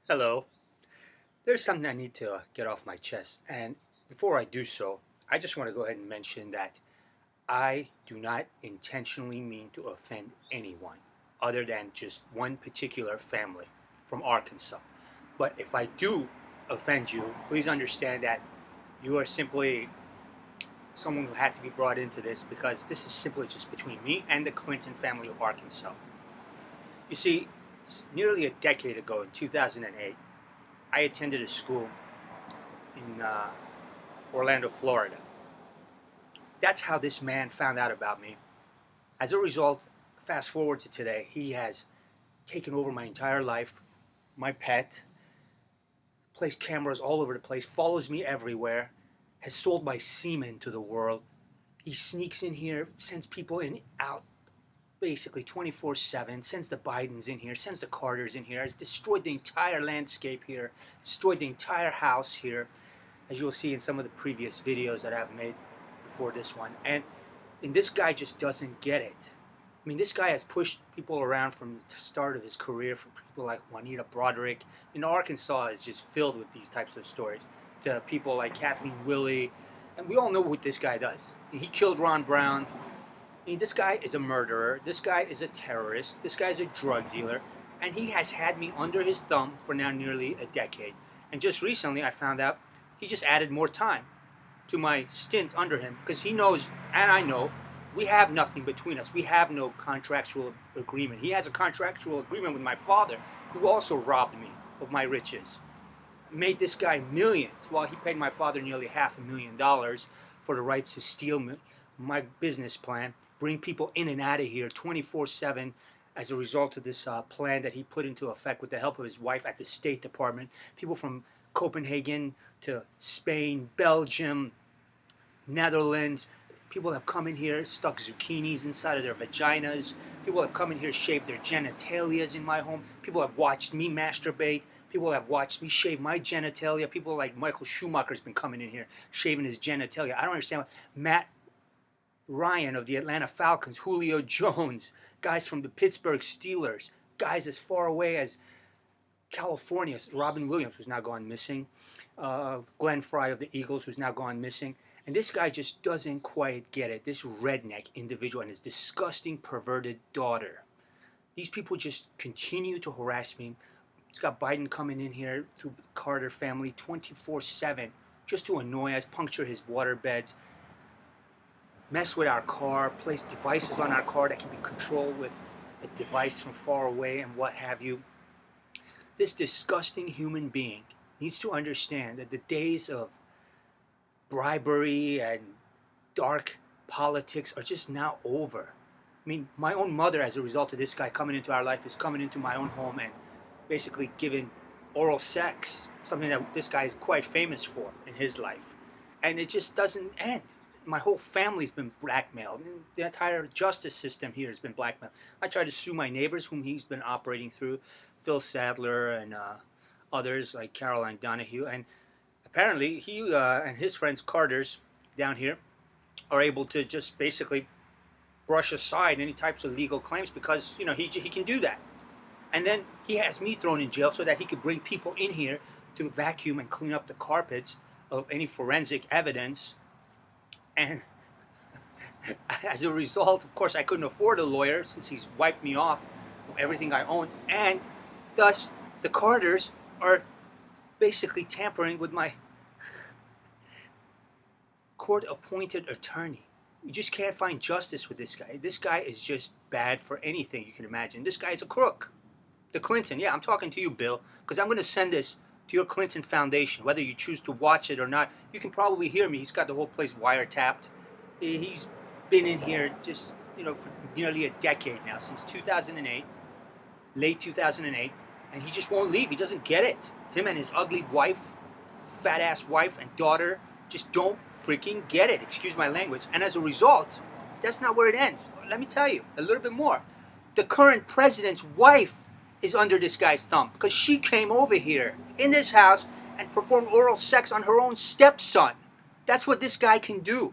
Hello. There's something I need to get off my chest. And before I do so, I just want to go ahead and mention that I do not intentionally mean to offend anyone other than just one particular family from Arkansas. But if I do offend you, please understand that you are simply someone who had to be brought into this because this is simply just between me and the Clinton family of Arkansas. You see, nearly a decade ago in 2008, I attended a school in Orlando, Florida. That's how this man found out about me. As a result, fast forward to today, he has taken over my entire life, my pet, placed cameras all over the place, follows me everywhere, has sold my semen to the world. He sneaks in here, sends people in out basically 24/7, sends the Bidens in here, sends the Carters in here, has destroyed the entire landscape here, destroyed the entire house here, as you'll see in some of the previous videos that I've made before this one. And this guy just doesn't get it. I mean, this guy has pushed people around from the start of his career, from people like Juanita Broderick. In Arkansas is just filled with these types of stories, to people like Kathleen Willey. And we all know what this guy does. He killed Ron Brown. I mean, this guy is a murderer. This guy is a terrorist. This guy is a drug dealer. And he has had me under his thumb for now nearly a decade. And just recently I found out he just added more time to my stint under him because he knows, and I know, we have nothing between us. We have no contractual agreement. He has a contractual agreement with my father, who also robbed me of my riches. Made this guy millions while he paid my father nearly $500,000 for the rights to steal my business plan, bring people in and out of here 24/7 as a result of this plan that he put into effect with the help of his wife at the State Department. People from Copenhagen to Spain, Belgium, Netherlands. People have come in here, stuck zucchinis inside of their vaginas. People have come in here, shaved their genitalias in my home. People have watched me masturbate. People have watched me shave my genitalia. People like Michael Schumacher's been coming in here, shaving his genitalia. I don't understand. Matt Ryan of the Atlanta Falcons, Julio Jones, guys from the Pittsburgh Steelers, guys as far away as California, Robin Williams, who's now gone missing, Glenn Fry of the Eagles, who's now gone missing. And this guy just doesn't quite get it. This redneck individual and his disgusting, perverted daughter. These people just continue to harass me. He's got Biden coming in here through the Carter family 24/7 just to annoy us, puncture his water beds, mess with our car, place devices on our car that can be controlled with a device from far away and what have you. This disgusting human being needs to understand that the days of bribery and dark politics are just now over. I mean, my own mother, as a result of this guy coming into our life, is coming into my own home and basically giving oral sex, something that this guy is quite famous for in his life. And it just doesn't end. My whole family's been blackmailed. The entire justice system here has been blackmailed. I tried to sue my neighbors, whom he's been operating through, Phil Sadler and others like Caroline Donahue. And apparently he and his friends Carters down here are able to just basically brush aside any types of legal claims because he can do that. And then he has me thrown in jail so that he could bring people in here to vacuum and clean up the carpets of any forensic evidence. And as a result, of course, I couldn't afford a lawyer since he's wiped me off of everything I owned. And thus, the Carters are basically tampering with my court-appointed attorney. You just can't find justice with this guy. This guy is just bad for anything you can imagine. This guy is a crook. The Clinton, yeah, I'm talking to you, Bill, because I'm going to send this to your Clinton Foundation, whether you choose to watch it or not. You can probably hear me. He's got the whole place wiretapped. He's been in here just, for nearly a decade now, since 2008, late 2008, and he just won't leave. He doesn't get it. Him and his ugly wife, fat-ass wife and daughter just don't freaking get it. Excuse my language. And as a result, that's not where it ends. Let me tell you a little bit more. The current president's wife is under this guy's thumb because she came over here in this house and performed oral sex on her own stepson. That's what this guy can do.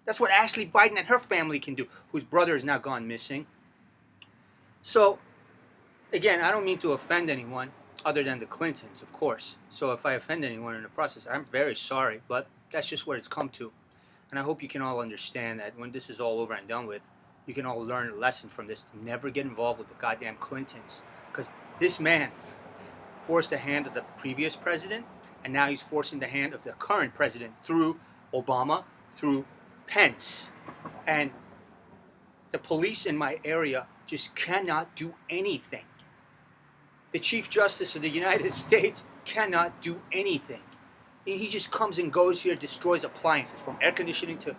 That's what Ashley Biden and her family can do, whose brother is now gone missing. So, again, I don't mean to offend anyone. other than the Clintons, of course. So if I offend anyone in the process, I'm very sorry, but that's just what it's come to. And I hope you can all understand that when this is all over and done with, you can all learn a lesson from this. Never get involved with the goddamn Clintons. Because this man forced the hand of the previous president, and now he's forcing the hand of the current president through Obama, through Pence. And the police in my area just cannot do anything. The Chief Justice of the United States cannot do anything. He just comes and goes here, destroys appliances, from air conditioning to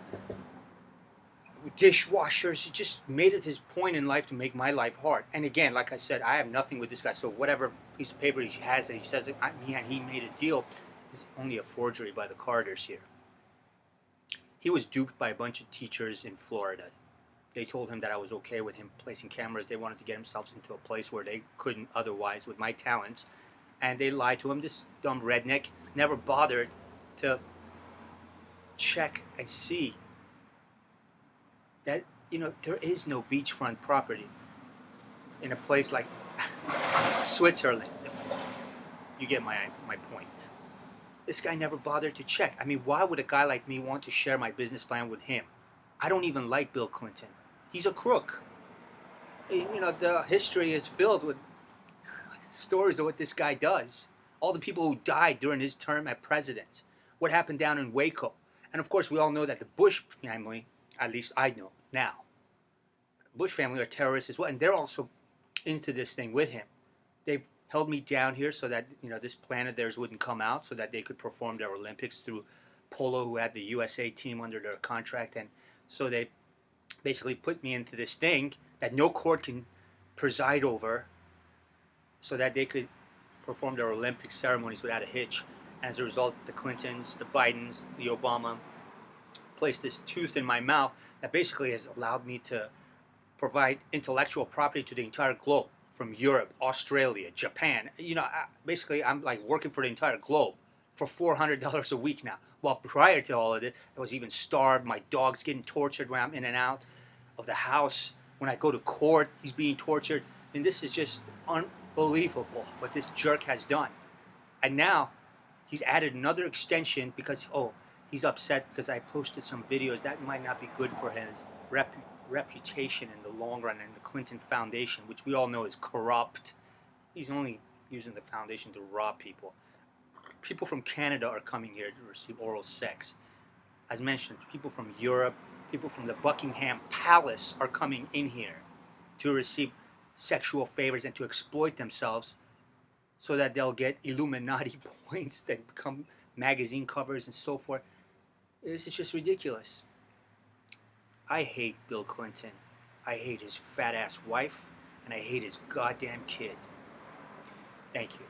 dishwashers. He just made it his point in life to make my life hard. And again, like I said, I have nothing with this guy. So whatever piece of paper he has that he says he made a deal is only a forgery by the Carters here. He was duped by a bunch of teachers in Florida. They told him that I was okay with him placing cameras. They wanted to get themselves into a place where they couldn't otherwise with my talents. And they lied to him. This dumb redneck never bothered to check and see that, there is no beachfront property in a place like Switzerland. You get my point. This guy never bothered to check. I mean, why would a guy like me want to share my business plan with him? I don't even like Bill Clinton. He's a crook. The history is filled with stories of what this guy does. All the people who died during his term as president. What happened down in Waco. And of course, we all know that the Bush family, at least I know now, Bush family are terrorists as well. And they're also into this thing with him. They've held me down here so that, this plan of theirs wouldn't come out, so that they could perform their Olympics through Polo, who had the USA team under their contract. And so they basically put me into this thing that no court can preside over, so that they could perform their Olympic ceremonies without a hitch. As a result, the Clintons, the Bidens, the Obama placed this tooth in my mouth that basically has allowed me to provide intellectual property to the entire globe, from Europe, Australia, Japan. Basically, I'm like working for the entire globe for $400 a week now. Well, prior to all of it, I was even starved. My dog's getting tortured when I'm in and out of the house. When I go to court, he's being tortured. And this is just unbelievable what this jerk has done. And now he's added another extension because, he's upset because I posted some videos that might not be good for his reputation in the long run, and the Clinton Foundation, which we all know is corrupt. He's only using the foundation to rob people. People from Canada are coming here to receive oral sex. As mentioned, people from Europe, people from the Buckingham Palace are coming in here to receive sexual favors and to exploit themselves so that they'll get Illuminati points that become magazine covers and so forth. This is just ridiculous. I hate Bill Clinton. I hate his fat ass wife, and I hate his goddamn kid. Thank you.